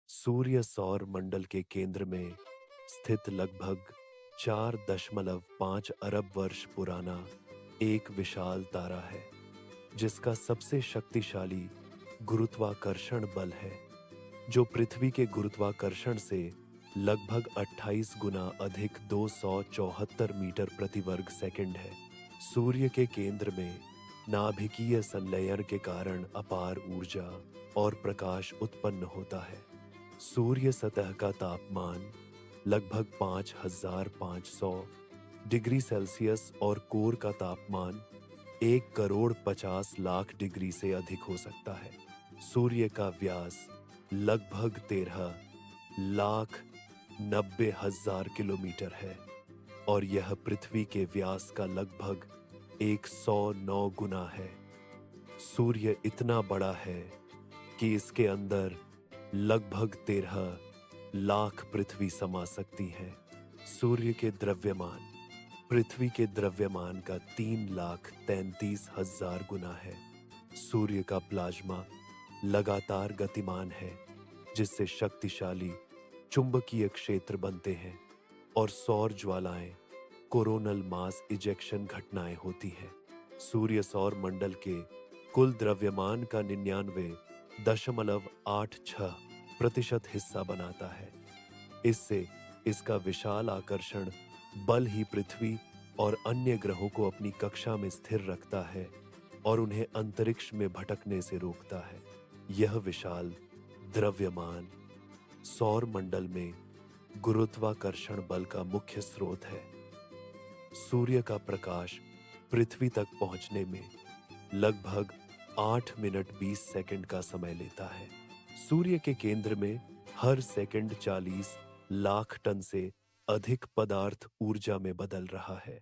सूर्य सौर मंडल के केंद्र में स्थित लगभग 4.5 अरब वर्ष पुराना एक विशाल तारा है, जिसका सबसे शक्तिशाली गुरुत्वाकर्षण बल है, जो पृथ्वी के गुरुत्वाकर्षण से लगभग 28 गुना अधिक 274 मीटर प्रति वर्ग सेकंड है। सूर्य के केंद्र में नाभिकीय संलयन के कारण अपार ऊर्जा और प्रकाश उत्पन्न होता है। सूर्य सतह का तापमान लगभग 5500 डिग्री सेल्सियस और कोर का तापमान 1,50,00,000 डिग्री से अधिक हो सकता है। सूर्य का व्यास लगभग 13,90,000 किलोमीटर है और यह पृथ्वी के व्यास का लगभग 109 गुना है। सूर्य इतना बड़ा है कि इसके अंदर लगभग 13 लाख पृथ्वी समा सकती है। सूर्य के द्रव्यमान पृथ्वी के द्रव्यमान का 3,33,000 गुना है। सूर्य का प्लाज्मा लगातार गतिमान है, जिससे शक्तिशाली चुंबकीय क्षेत्र बनते हैं और सौर ज्वालाएं कोरोनल मास इजेक्शन घटनाएं होती हैं। सूर्य सौर मंडल के कुल द्रव्यमान का 99.86% हिस्सा बनाता है। इससे इसका विशाल आकर्षण बल ही पृथ्वी और अन्य ग्रहों को अपनी कक्षा में स्थिर रखता है और उन्हें अंतरिक्ष में भटकने से रोकता है। यह विशाल द्रव्यमान सौर मंडल में गुरुत्वाकर्षण बल का मुख्य स्रोत है। सूर्य का प्रकाश पृथ्वी तक पहुंचने में लगभग 8 मिनट 20 सेकंड का समय लेता है। सूर्य के केंद्र में हर सेकंड 40 लाख टन से अधिक पदार्थ ऊर्जा में बदल रहा है।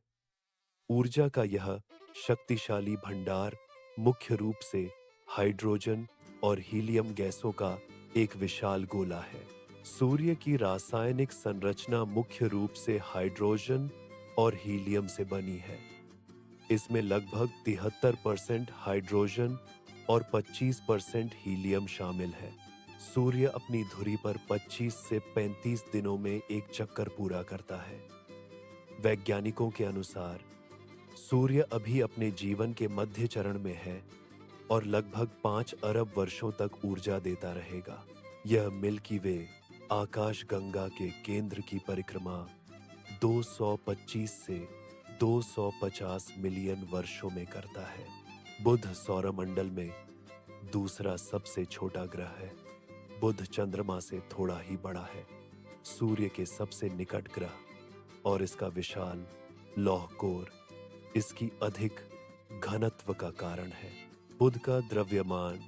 ऊर्जा का यह शक्तिशाली भंडार मुख्य रूप से हाइड्रोजन और हीलियम गैसों का एक विशाल गोला है। सूर्य की रासायनिक संरचना मुख्य रूप से हाइड्रोजन और हीलियम से बनी है। इसमें लगभग 73% हाइड्रोजन और 25% हीलियम शामिल है। सूर्य अपनी धुरी पर 25 से 35 दिनों में एक चक्कर पूरा करता है। वैज्ञानिकों के अनुसार सूर्य अभी अपने जीवन के मध्य चरण में है और लगभग 5 अरब वर्षों तक ऊर्जा देता रहेगा। यह मिल्की वे आकाश गंगा के केंद्र की परिक्रमा 225 से 250 मिलियन वर्षों में करता है। बुध सौरमंडल में दूसरा सबसे छोटा ग्रह है। बुध चंद्रमा से थोड़ा ही बड़ा है। सूर्य के सबसे निकट ग्रह और इसका विशाल लौह कोर इसकी अधिक घनत्व का कारण है। बुध का द्रव्यमान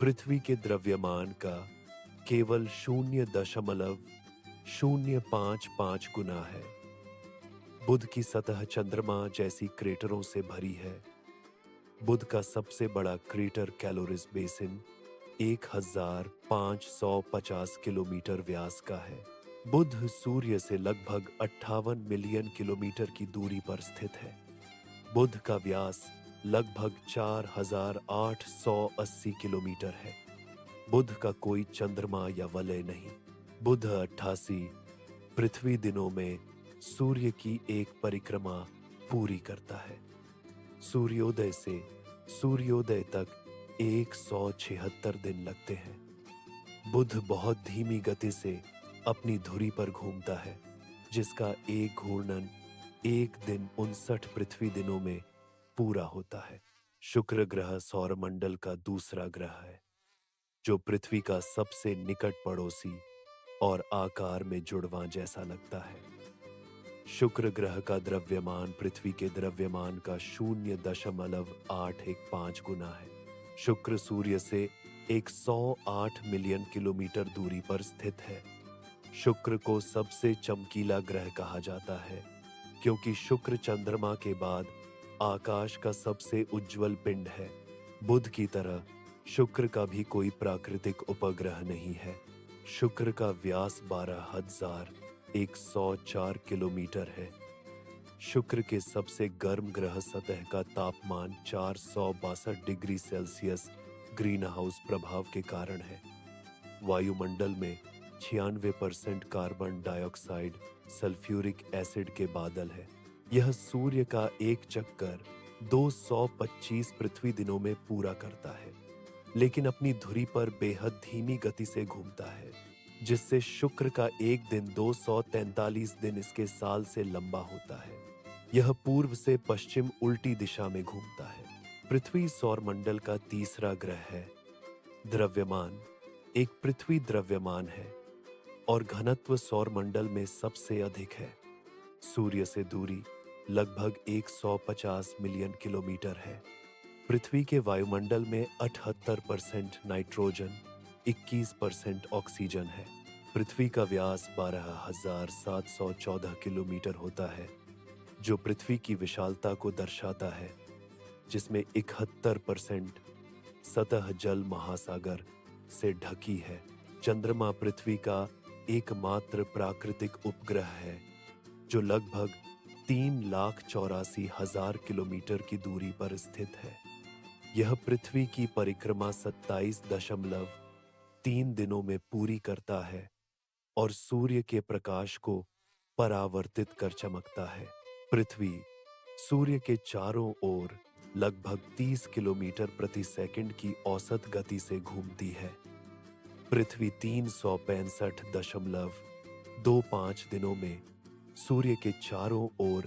पृथ्वी के द्रव्यमान का केवल 0.055 गुना है। बुध की सतह चंद्रमा जैसी क्रेटरों से भरी है। बुध का सबसे बड़ा क्रेटर कैलोरिस बेसिन 1550 किलोमीटर व्यास का है। बुध सूर्य से लगभग 58 मिलियन किलोमीटर की दूरी पर स्थित है। बुध का व्यास लगभग 4880 किलोमीटर है। बुध का कोई चंद्रमा या वलय नहीं। बुध 88 पृथ्वी दिनों में सूर्य की एक परिक्रमा पूरी करता है। सूर्योदय से सूर्योदय तक 176 दिन लगते हैं। बुध बहुत धीमी गति से अपनी धुरी पर घूमता है, जिसका एक घूर्णन एक दिन 59 पृथ्वी दिनों में पूरा होता है। शुक्र ग्रह सौरमंडल का दूसरा ग्रह है, जो पृथ्वी का सबसे निकट पड़ोसी और आकार में जुड़वां जैसा लगता है। शुक्र ग्रह का द्रव्यमान पृथ्वी के द्रव्यमान का 0.815 गुना है। शुक्र सूर्य से 108 मिलियन किलोमीटर दूरी पर स्थित है। शुक्र को सबसे चमकीला ग्रह कहा जाता है, क्योंकि शुक्र चंद्रमा के बाद आकाश का सबसे उज्जवल पिंड है। बुध की तरह शुक्र का भी कोई प्राकृतिक उपग्रह नहीं है। शुक्र का व्यास 12,104 किलोमीटर है। शुक्र के सबसे गर्म ग्रह सतह का तापमान 462 डिग्री सेल्सियस ग्रीन हाउस प्रभाव के कारण है। वायुमंडल में 96% कार्बन डाइऑक्साइड सल्फ्यूरिक एसिड के बादल है। यह सूर्य का एक चक्कर 225 पृथ्वी दिनों में पूरा करता है, लेकिन अपनी धुरी पर बेहद धीमी गति से घूमता है, जिससे शुक्र का एक दिन 243 दिन इसके साल से लंबा होता है। यह पूर्व से पश्चिम उल्टी दिशा में घूमता है। पृथ्वी सौरमंडल का तीसरा ग्रह है। द्रव्यमान, एक पृथ्वी द्रव्यमान है और घनत्व सौरमंडल में सबसे अधिक है। सूर्य से दूरी लगभग 150 मिलियन किलोमीटर है। पृथ्वी के वायुमंडल में 78% नाइट्रोजन, 21% ऑक्सीजन है। पृथ्वी का व्यास 12,714 किलोमीटर होता है, जो पृथ्वी की विशालता को दर्शाता है, जिसमें 71% सतह जल महासागर से ढकी है। चंद्रमा पृथ्वी का एकमात्र प्राकृतिक उपग्रह है, जो लगभग 3,84,000 किलोमीटर की दूरी पर स्थित है। यह पृथ्वी की परिक्रमा 27.3 दिनों में पूरी करता है और सूर्य के प्रकाश को परावर्तित कर चमकता है। पृथ्वी सूर्य के चारों ओर लगभग 30 किलोमीटर प्रति सेकंड की औसत गति से घूमती है। पृथ्वी 365.25 दिनों में सूर्य के चारों ओर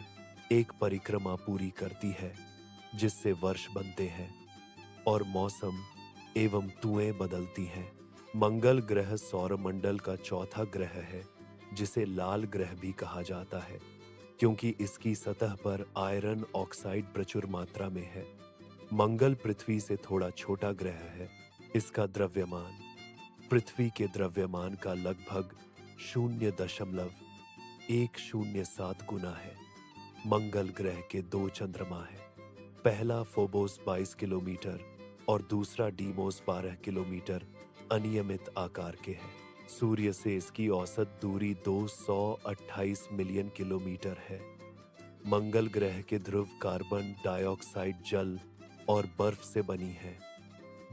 एक परिक्रमा पूरी करती है, जिससे वर्ष बनते हैं और मौसम एवं ऋतुएं बदलती हैं। मंगल ग्रह सौरमंडल का चौथा ग्रह है, जिसे लाल ग्रह भी कहा जाता है, क्योंकि इसकी सतह पर आयरन ऑक्साइड प्रचुर मात्रा में है। मंगल पृथ्वी से थोड़ा छोटा ग्रह है। इसका द्रव्यमान पृथ्वी के द्रव्यमान का लगभग 0.107 गुना है। मंगल ग्रह के 2 चंद्रमा हैं। पहला फोबोस 22 किलोमीटर और दूसरा डीमोस 12 किलोमीटर अनियमित आकार के हैं। सूर्य से इसकी औसत दूरी 228 मिलियन किलोमीटर है। मंगल ग्रह के ध्रुव कार्बन डाइऑक्साइड जल और बर्फ से बनी है,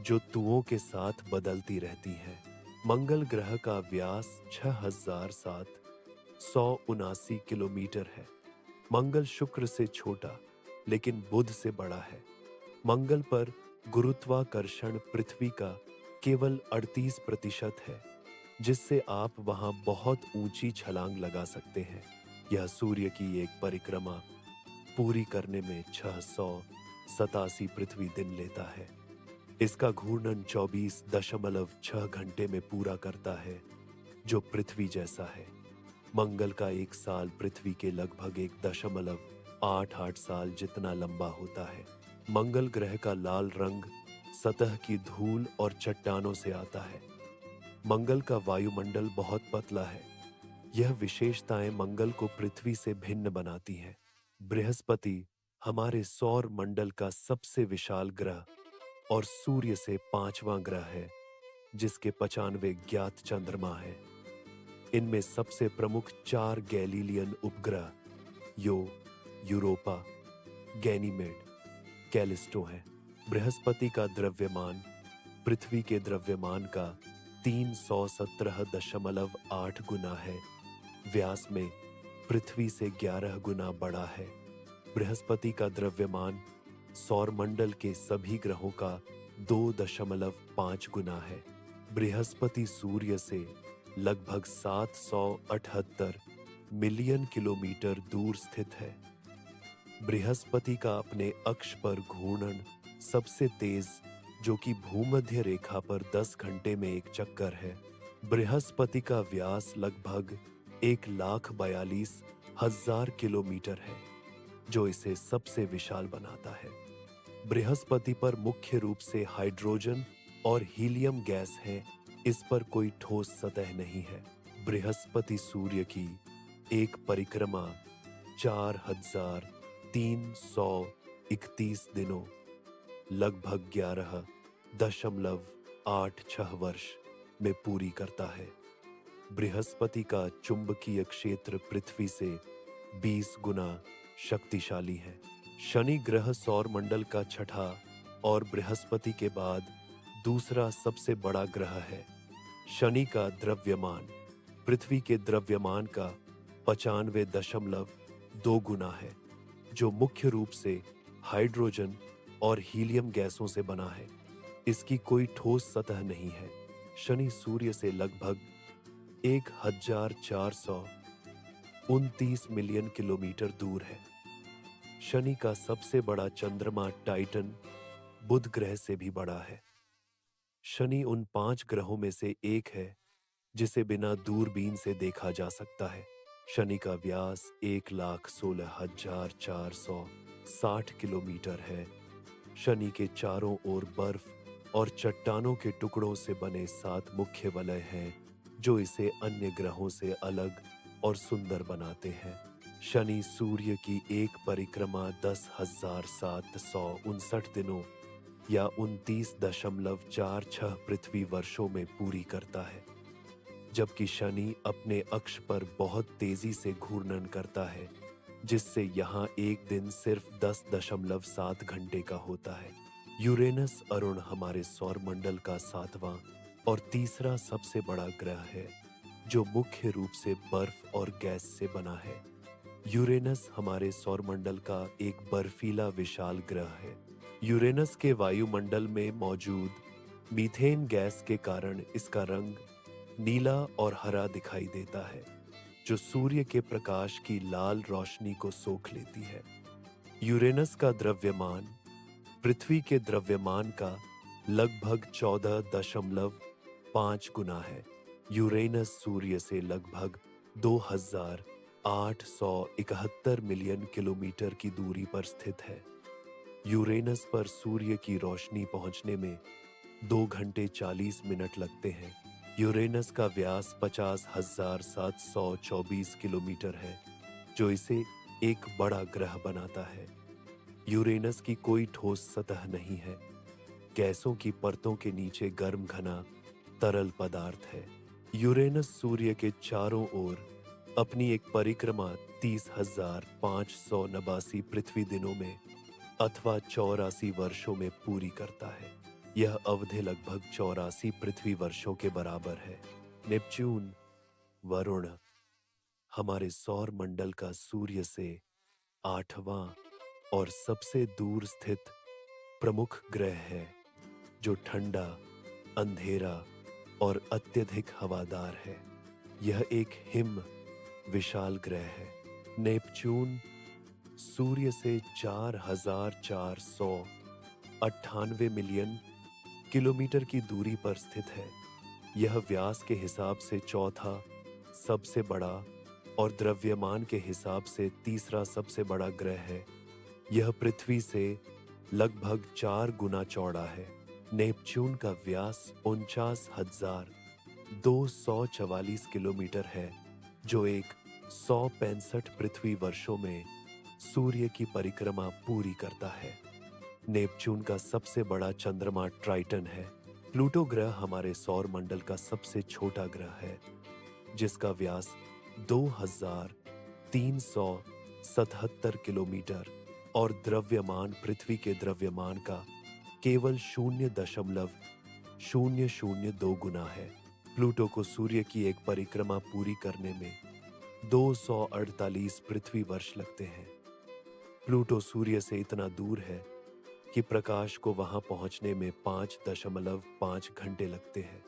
जो ऋतुओं के साथ बदलती रहती है। मंगल ग्रह का व्यास 6,779 किलोमीटर है। मंगल शुक्र से छोटा लेकिन बुध से बड़ा है। मंगल पर गुरुत्वाकर्षण पृथ्वी का केवल 38% है, जिससे आप वहां बहुत ऊंची छलांग लगा सकते हैं। यह सूर्य की एक परिक्रमा पूरी करने में 687 पृथ्वी दिन लेता है। इसका घूर्णन 24.6 घंटे में पूरा करता है, जो पृथ्वी जैसा है। मंगल का एक साल पृथ्वी के लगभग 1.88 साल जितना लंबा होता है। मंगल ग्रह का लाल रंग सतह की धूल और चट्टानों से आता है। मंगल का वायुमंडल बहुत पतला है। यह विशेषताएं मंगल को पृथ्वी से भिन्न बनाती हैं। बृहस्पति हमारे सौर मंडल का सबसे विशाल ग्रह और सूर्य से 5वां ग्रह है, जिसके 95 ज्ञात चंद्रमा है। इनमें सबसे प्रमुख 4 गैलीलियन उपग्रह यूरोपा, गैनीमेड, कैलिस्टो हैं। बृहस्पति का द्रव्यमान पृथ्वी के द्रव्यमान का 317.8 गुना है। व्यास में पृथ्वी से 11 गुना बड़ा है। बृहस्पति का द्रव्यमान सौरमंडल के सभी ग्रहों का 2.5 गुना है। बृहस्पति सूर्य से लगभग 778 मिलियन किलोमीटर दूर स्थित है। बृहस्पति का अपने अक्ष पर घूर्णन सबसे तेज, जो कि भूमध्य रेखा पर 10 घंटे में एक चक्कर है। बृहस्पति का व्यास लगभग 1,42,000 किलोमीटर है, जो इसे सबसे विशाल बनाता है। बृहस्पति पर मुख्य रूप से हाइड्रोजन और हीलियम गैस है। इस पर कोई ठोस सतह नहीं है। बृहस्पति सूर्य की एक परिक्रमा 4,331 दिनों लगभग 11.86 वर्ष में पूरी करता है। बृहस्पति का चुंबकीय क्षेत्र पृथ्वी से 20 गुना शक्तिशाली है। शनि ग्रह सौरमंडल का छठा और बृहस्पति के बाद दूसरा सबसे बड़ा ग्रह है। शनि का द्रव्यमान पृथ्वी के द्रव्यमान का 95.2 गुना है, जो मुख्य रूप से हाइड्रोजन और हीलियम गैसों से बना है। इसकी कोई ठोस सतह नहीं है। शनि सूर्य से लगभग 1429 मिलियन किलोमीटर दूर है। शनि का सबसे बड़ा चंद्रमा टाइटन बुध ग्रह से भी बड़ा है। शनि उन 5 ग्रहों में से एक है जिसे बिना दूरबीन से देखा जा सकता है। शनि का व्यास 1,16,460 किलोमीटर है। शनि के चारों ओर बर्फ और चट्टानों के टुकड़ों से बने 7 मुख्य वलय हैं, जो इसे अन्य ग्रहों से अलग और सुंदर बनाते हैं। शनि सूर्य की एक परिक्रमा 10,759 दिनों या 29.46 पृथ्वी वर्षों में पूरी करता है, जबकि शनि अपने अक्ष पर बहुत तेजी से घूर्णन करता है, जिससे यहाँ एक दिन सिर्फ 10.7 घंटे का होता है। यूरेनस अरुण हमारे सौरमंडल का 7वां और तीसरा सबसे बड़ा ग्रह है, जो मुख्य रूप से बर्फ और गैस से बना है। यूरेनस हमारे सौरमंडल का एक बर्फीला विशाल ग्रह है। यूरेनस के वायुमंडल में मौजूद मीथेन गैस के कारण इसका रंग नीला और हरा दिखाई देता है, जो सूर्य के प्रकाश की लाल रोशनी को सोख लेती है। यूरेनस का द्रव्यमान पृथ्वी के द्रव्यमान का लगभग 14.5 गुना है। यूरेनस सूर्य से लगभग 2,871 मिलियन किलोमीटर की दूरी पर स्थित है। यूरेनस पर सूर्य की रोशनी पहुंचने में 2 घंटे 40 मिनट लगते हैं। यूरेनस का व्यास 50,724 किलोमीटर है, जो इसे एक बड़ा ग्रह बनाता है। यूरेनस की कोई ठोस सतह नहीं है। गैसों की परतों के नीचे गर्म घना तरल पदार्थ है। यूरेनस सूर्य के चारों ओर अपनी एक परिक्रमा 30,589 पृथ्वी दिनों में अथवा 84 वर्षों में पूरी करता है। यह अवधि लगभग 84 पृथ्वी वर्षों के बराबर है। नेपच्यून वरुण हमारे सौर मंडल का सूर्य से 8वां और सबसे दूर स्थित प्रमुख ग्रह है, जो ठंडा, अंधेरा और अत्यधिक हवादार है। यह एक हिम विशाल ग्रह है। नेपच्यून सूर्य से 4,498 मिलियन किलोमीटर की दूरी पर स्थित है। यह व्यास के हिसाब से चौथा सबसे बड़ा और द्रव्यमान के हिसाब से तीसरा सबसे बड़ा ग्रह है। यह पृथ्वी से लगभग 4 गुना चौड़ा है। नेपच्यून का व्यास 49,244 किलोमीटर है, जो एक 165 पृथ्वी वर्षों में सूर्य की परिक्रमा पूरी करता है। नेपच्यून का सबसे बड़ा चंद्रमा ट्राइटन है। प्लूटो ग्रह हमारे सौर मंडल का सबसे छोटा ग्रह है, जिसका व्यास 2,377 किलोमीटर और द्रव्यमान पृथ्वी के द्रव्यमान का केवल 0.002 गुना है। प्लूटो को सूर्य की एक परिक्रमा पूरी करने में 248 पृथ्वी वर्ष लगते हैं। प्लूटो सूर्य से इतना दूर है कि प्रकाश को वहां पहुंचने में 5.5 घंटे लगते हैं।